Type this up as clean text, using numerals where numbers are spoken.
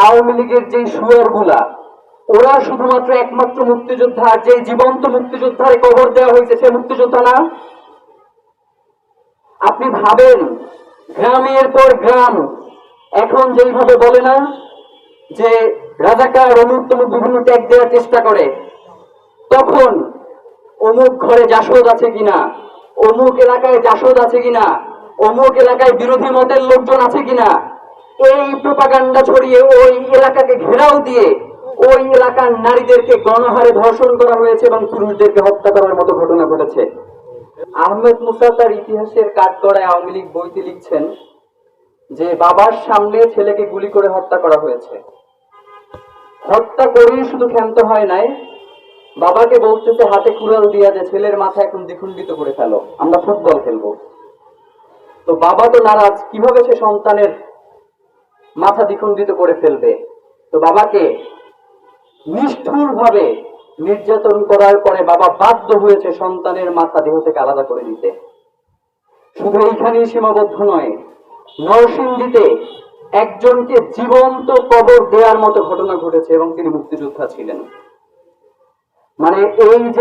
আওয়ামী লীগের যে শুয়ার গুলা, ওরা শুধুমাত্র একমাত্র মুক্তিযোদ্ধা, যে জীবন্ত মুক্তিযোদ্ধারে কবর দেওয়া হয়েছে সে মুক্তিযোদ্ধা না? আপনি ভাবেন, গ্রামের পর গ্রাম এখন যেইভাবে বলে না যে রাজাকার অমুক তমুক বিভিন্ন ট্যাগ দেওয়ার চেষ্টা করে, তখন অমুক ঘরে জাসদ আছে কিনা, অমুক এলাকায় জাসদ আছে কিনা, অমুক এলাকায় বিরোধী মতের লোকজন আছে কিনা, এই প্রোপাগান্ডা ছড়িয়ে ওই এলাকাকে ঘেরাও দিয়ে ওই এলাকার নারীদেরকে গণহারে ধর্ষণ করা হয়েছে এবং পুরুষদেরকে হত্যা করার মতো ঘটনা ঘটেছে। আহমেদ মুসা তার ইতিহাসের কাঠগড়ায় আওয়ামী লীগ বইতে লিখছেন যে বাবার সামনে ছেলেকে গুলি করে হত্যা করা হয়েছে। হত্যা করেই শুধু ক্ষান্ত হয় নাই, বাবাকে বলতেছে হাতে কুড়াল দিয়া যে ছেলের মাথা এখন দ্বিখণ্ডিত করে ফেলো, আমরা ফুটবল খেলবো। তো বাবা তো নারাজ, কিভাবে সে সন্তানের মাথা দ্বিখণ্ডিত করে ফেলবে। তো বাবাকে নিষ্ঠুর ভাবে নির্যাতন করার পরে বাবা বাধ্য হয়েছে সন্তানের মাথা দেহ থেকে আলাদা করে দিতে। শুধু এইখানেই সীমাবদ্ধ নয়, নরসিংদীতে একজনকে জীবন্ত কবর দেওয়ার মতো ঘটনা ঘটেছে এবং তিনি মুক্তিযোদ্ধা ছিলেন। মানে এই যে